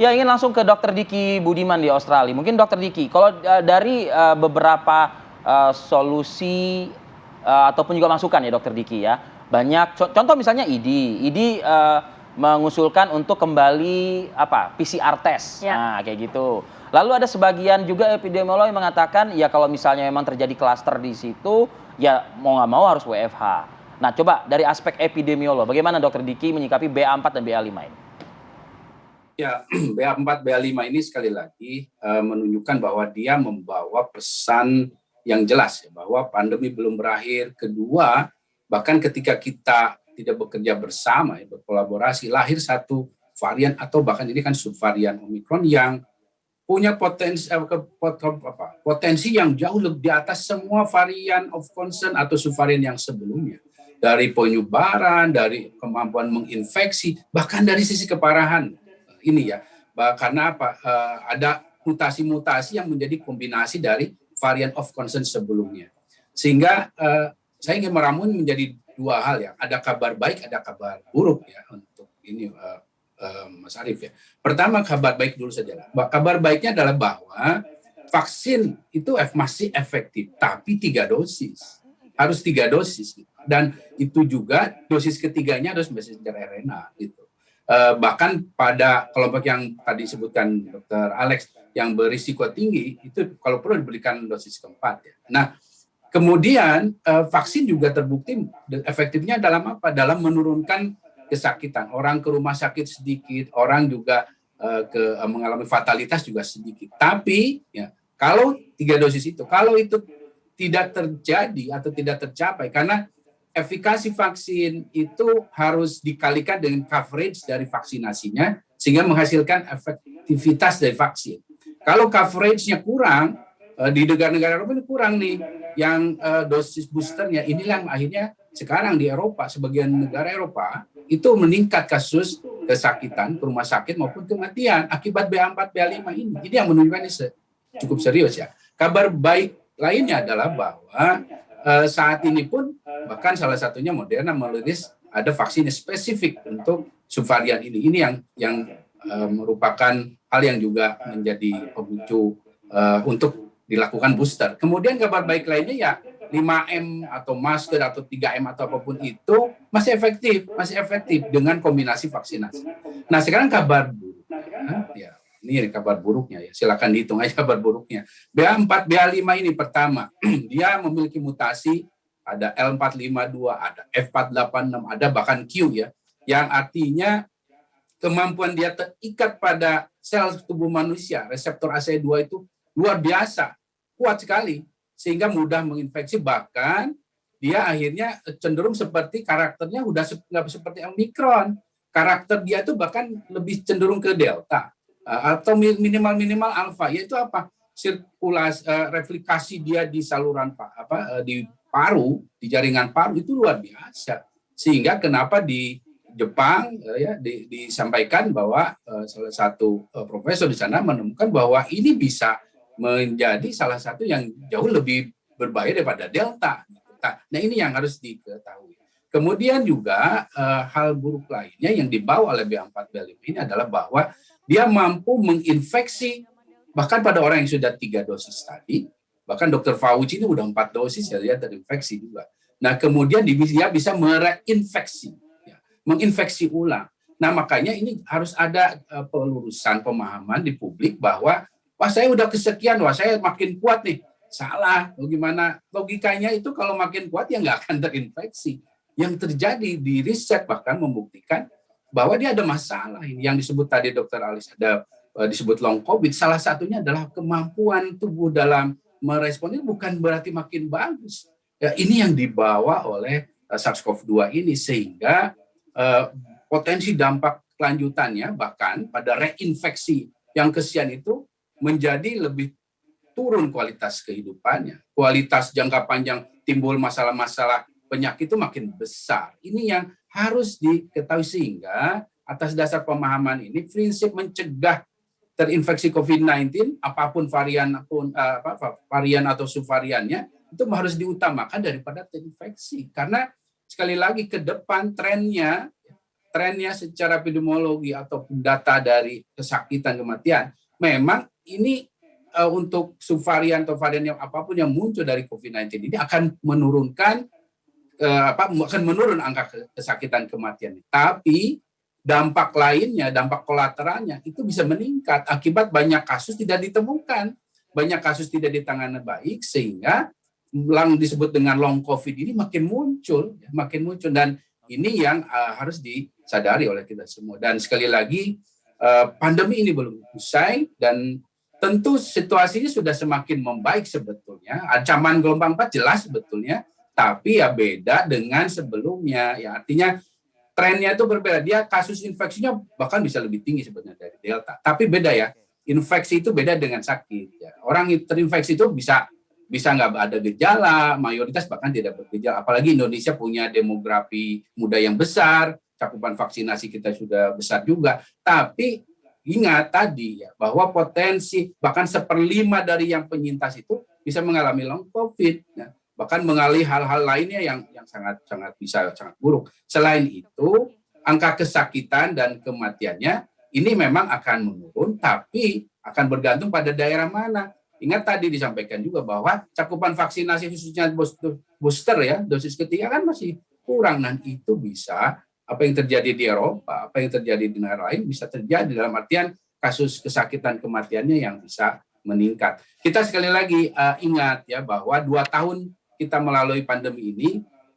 Ya, ingin langsung ke Dokter Diki Budiman di Australia. Mungkin Dokter Diki, kalau dari beberapa solusi ataupun juga masukan ya Dokter Diki ya, banyak contoh misalnya ID mengusulkan untuk kembali apa PCR test, Ya. nah kayak gitu. Lalu ada sebagian juga epidemiolog yang mengatakan ya kalau misalnya memang terjadi klaster di situ, ya mau nggak mau harus WFH. Nah coba dari aspek epidemiolog, bagaimana Dokter Diki menyikapi BA4 dan BA5 ini? Ya, BA4, BA5 ini sekali lagi menunjukkan bahwa dia membawa pesan yang jelas ya, bahwa pandemi belum berakhir. Kedua, bahkan ketika kita tidak bekerja bersama, ya, berkolaborasi, lahir satu varian atau bahkan ini kan subvarian Omicron yang punya potensi yang jauh lebih di atas semua varian of concern atau subvarian yang sebelumnya. Dari penyebaran, dari kemampuan menginfeksi, bahkan dari sisi keparahan. Ini ya, karena apa? Ada mutasi-mutasi yang menjadi kombinasi dari varian of concern sebelumnya. Sehingga saya ingin meramun menjadi dua hal ya. Ada kabar baik, ada kabar buruk ya untuk ini Mas Arief ya. Pertama kabar baik dulu saja. Kabar baiknya adalah bahwa vaksin itu masih efektif, tapi 3 dosis. Harus 3 dosis. Dan itu juga dosis ketiganya harus messenger RNA gitu. Bahkan pada kelompok yang tadi disebutkan Dr. Alex yang berisiko tinggi itu kalau perlu diberikan dosis keempat ya. Nah, kemudian vaksin juga terbukti efektifnya dalam apa? Dalam menurunkan kesakitan. Orang ke rumah sakit sedikit, orang juga mengalami fatalitas juga sedikit. Tapi ya kalau 3 dosis itu, kalau itu tidak terjadi atau tidak tercapai karena efikasi vaksin itu harus dikalikan dengan coverage dari vaksinasinya sehingga menghasilkan efektivitas dari vaksin. Kalau coverage-nya kurang, di negara-negara Eropa ini kurang nih, yang dosis boosternya inilah yang akhirnya sekarang di Eropa, sebagian negara Eropa, itu meningkat kasus kesakitan ke rumah sakit maupun kematian akibat BA4, BA5 ini. Jadi yang menunjukkan ini cukup serius ya. Kabar baik lainnya adalah bahwa saat ini pun bahkan salah satunya Moderna merilis ada vaksin spesifik untuk subvarian ini. Ini yang merupakan hal yang juga menjadi pemicu untuk dilakukan booster. Kemudian kabar baik lainnya ya 5M atau masker atau 3M atau apapun itu masih efektif dengan kombinasi vaksinasi. Nah sekarang kabar buruknya, ya ini kabar buruknya ya, silakan dihitung aja kabar buruknya. BA4, BA5 ini pertama, dia memiliki mutasi, ada L452, ada F486, ada bahkan Q ya, yang artinya kemampuan dia terikat pada sel tubuh manusia, reseptor ACE2 itu luar biasa, kuat sekali, sehingga mudah menginfeksi, bahkan dia akhirnya cenderung seperti karakternya udah nggak seperti Omicron. Karakter dia itu bahkan lebih cenderung ke Delta atau minimal alfa, yaitu apa? Sirkulasi replikasi dia di saluran di paru, di jaringan paru itu luar biasa. Sehingga kenapa di Jepang ya disampaikan bahwa salah satu profesor di sana menemukan bahwa ini bisa menjadi salah satu yang jauh lebih berbahaya daripada Delta. Nah ini yang harus diketahui. Kemudian juga hal buruk lainnya yang dibawa oleh BA4 BA5 ini adalah bahwa dia mampu menginfeksi bahkan pada orang yang sudah 3 dosis tadi, bahkan Dr. Fauci ini udah 4 dosis ya dia terinfeksi juga. Nah kemudian dia bisa mereinfeksi, ya, menginfeksi ulang. Nah makanya ini harus ada pelurusan pemahaman di publik bahwa wah saya udah kesekian, wah saya makin kuat nih. Salah, bagaimana logikanya itu kalau makin kuat ya nggak akan terinfeksi. Yang terjadi di riset bahkan membuktikan bahwa dia ada masalah ini yang disebut tadi Dr. Alis ada disebut long COVID. Salah satunya adalah kemampuan tubuh dalam merespon ini bukan berarti makin bagus. Ya, ini yang dibawa oleh SARS-CoV-2 ini sehingga potensi dampak kelanjutannya bahkan pada reinfeksi yang kesian itu menjadi lebih turun kualitas kehidupannya. Kualitas jangka panjang timbul masalah-masalah penyakit itu makin besar. Ini yang harus diketahui sehingga atas dasar pemahaman ini prinsip mencegah terinfeksi COVID-19 apapun varian atau subvariannya itu harus diutamakan daripada terinfeksi. Karena sekali lagi ke depan trennya trennya secara epidemiologi ataupun data dari kesakitan kematian, memang ini untuk subvarian atau varian yang apapun yang muncul dari COVID-19 ini akan menurunkan akan menurun angka kesakitan kematian. Tapi dampak lainnya, dampak kolateralnya itu bisa meningkat akibat banyak kasus tidak ditemukan, banyak kasus tidak ditangani baik, sehingga yang disebut dengan long COVID ini makin muncul, dan ini yang harus disadari oleh kita semua. Dan sekali lagi, pandemi ini belum usai dan tentu situasinya sudah semakin membaik sebetulnya. Ancaman gelombang 4 jelas sebetulnya, tapi ya beda dengan sebelumnya. Ya artinya trennya itu berbeda. Dia kasus infeksinya bahkan bisa lebih tinggi sebetulnya dari Delta. Tapi beda ya. Infeksi itu beda dengan sakit. Ya. Orang terinfeksi itu bisa nggak ada gejala, mayoritas bahkan tidak bergejala. Apalagi Indonesia punya demografi muda yang besar, cakupan vaksinasi kita sudah besar juga. Tapi ingat tadi ya, bahwa potensi bahkan 1/5 dari yang penyintas itu bisa mengalami long COVID, ya. Bahkan mengalami hal-hal lainnya yang sangat buruk. Selain itu, angka kesakitan dan kematiannya ini memang akan menurun, tapi akan bergantung pada daerah mana. Ingat tadi disampaikan juga bahwa cakupan vaksinasi khususnya booster ya, dosis ketiga kan masih kurang, dan itu bisa apa yang terjadi di Eropa, apa yang terjadi di negara lain bisa terjadi, dalam artian kasus kesakitan kematiannya yang bisa meningkat. Kita sekali lagi ingat ya bahwa 2 tahun kita melalui pandemi ini,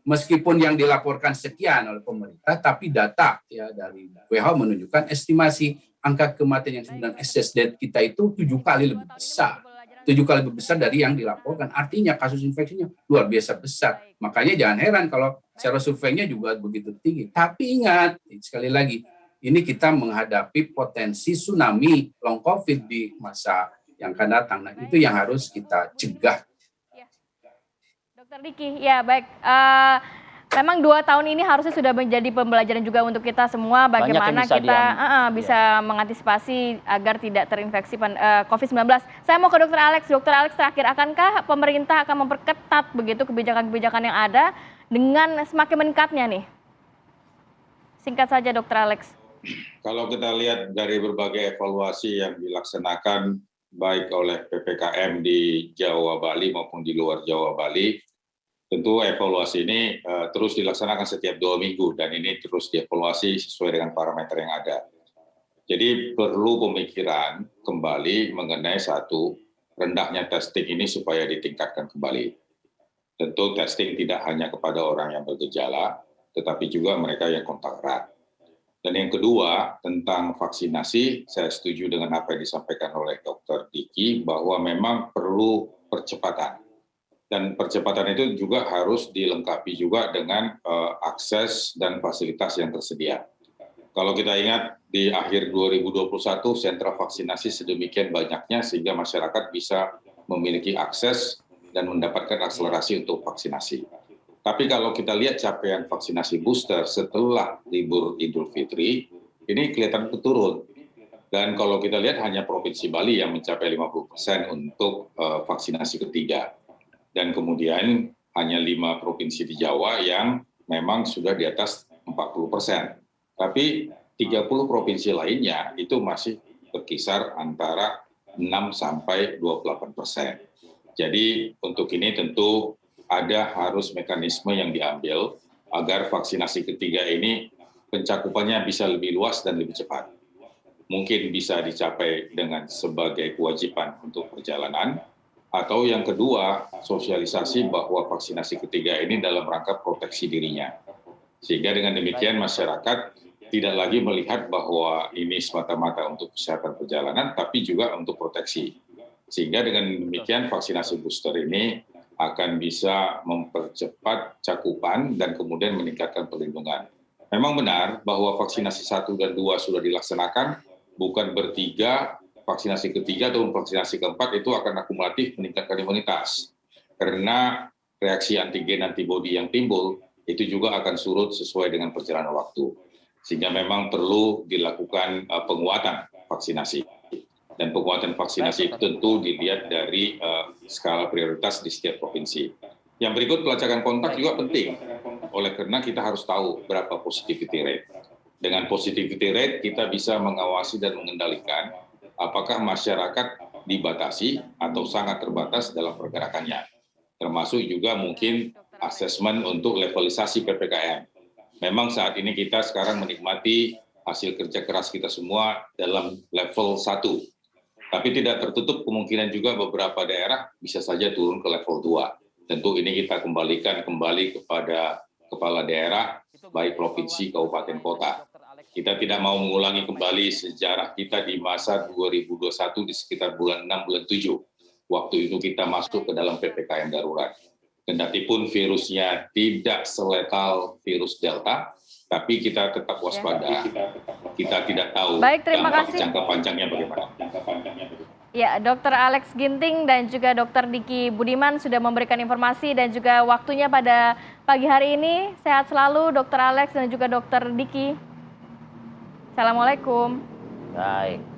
meskipun yang dilaporkan sekian oleh pemerintah, tapi data ya dari WHO menunjukkan estimasi angka kematian yang sebenarnya excess death kita itu 7 kali lebih besar. 7 kali lebih besar dari yang dilaporkan. Artinya kasus infeksinya luar biasa besar. Makanya jangan heran kalau secara surveinya juga begitu tinggi. Tapi ingat, sekali lagi, ini kita menghadapi potensi tsunami long COVID di masa yang akan datang. Nah, itu yang harus kita cegah. Dr. Diki, ya baik. Memang 2 tahun ini harusnya sudah menjadi pembelajaran juga untuk kita semua bagaimana kita bisa mengantisipasi agar tidak terinfeksi COVID-19. Saya mau ke Dr. Alex. Dr. Alex, terakhir, akankah pemerintah akan memperketat begitu kebijakan-kebijakan yang ada dengan semakin meningkatnya nih? Singkat saja, Dr. Alex. Kalau kita lihat dari berbagai evaluasi yang dilaksanakan baik oleh PPKM di Jawa Bali maupun di luar Jawa Bali, tentu evaluasi ini terus dilaksanakan setiap 2 minggu dan ini terus dievaluasi sesuai dengan parameter yang ada. Jadi perlu pemikiran kembali mengenai satu, rendahnya testing ini supaya ditingkatkan kembali. Tentu testing tidak hanya kepada orang yang bergejala, tetapi juga mereka yang kontak erat. Dan yang kedua, tentang vaksinasi, saya setuju dengan apa yang disampaikan oleh Dr. Diki bahwa memang perlu percepatan. Dan percepatan itu juga harus dilengkapi juga dengan akses dan fasilitas yang tersedia. Kalau kita ingat di akhir 2021 sentra vaksinasi sedemikian banyaknya sehingga masyarakat bisa memiliki akses dan mendapatkan akselerasi untuk vaksinasi. Tapi kalau kita lihat capaian vaksinasi booster setelah libur Idul Fitri, ini kelihatan turun. Dan kalau kita lihat hanya Provinsi Bali yang mencapai 50% untuk vaksinasi ketiga. Dan kemudian hanya 5 provinsi di Jawa yang memang sudah di atas 40%. Tapi 30 provinsi lainnya itu masih berkisar antara 6 sampai 28%. Jadi untuk ini tentu ada harus mekanisme yang diambil agar vaksinasi ketiga ini pencakupannya bisa lebih luas dan lebih cepat. Mungkin bisa dicapai dengan sebagai kewajiban untuk perjalanan, atau yang kedua, sosialisasi bahwa vaksinasi ketiga ini dalam rangka proteksi dirinya. Sehingga dengan demikian masyarakat tidak lagi melihat bahwa ini semata-mata untuk kesehatan perjalanan, tapi juga untuk proteksi. Sehingga dengan demikian vaksinasi booster ini akan bisa mempercepat cakupan dan kemudian meningkatkan perlindungan. Memang benar bahwa vaksinasi 1 dan 2 sudah dilaksanakan, bukan bertiga, vaksinasi ketiga atau vaksinasi keempat itu akan akumulatif meningkatkan imunitas. Karena reaksi antigen antibodi yang timbul itu juga akan surut sesuai dengan perjalanan waktu. Sehingga memang perlu dilakukan penguatan vaksinasi. Dan penguatan vaksinasi itu tentu dilihat dari skala prioritas di setiap provinsi. Yang berikut pelacakan kontak juga penting. Oleh karena kita harus tahu berapa positivity rate. Dengan positivity rate kita bisa mengawasi dan mengendalikan apakah masyarakat dibatasi atau sangat terbatas dalam pergerakannya. Termasuk juga mungkin asesmen untuk levelisasi PPKM. Memang saat ini kita sekarang menikmati hasil kerja keras kita semua dalam level 1. Tapi tidak tertutup kemungkinan juga beberapa daerah bisa saja turun ke level 2. Tentu ini kita kembalikan kembali kepada kepala daerah, baik provinsi, kabupaten, kota. Kita tidak mau mengulangi kembali sejarah kita di masa 2021 di sekitar bulan 6, bulan 7. Waktu itu kita masuk ke dalam PPKM darurat. Kendatipun virusnya tidak seletal virus Delta, tapi kita tetap waspada. Kita tidak tahu dampak jangka panjangnya bagaimana. Ya, Dr. Alex Ginting dan juga Dr. Diki Budiman sudah memberikan informasi dan juga waktunya pada pagi hari ini. Sehat selalu Dr. Alex dan juga Dr. Diki. Assalamualaikum. Baik.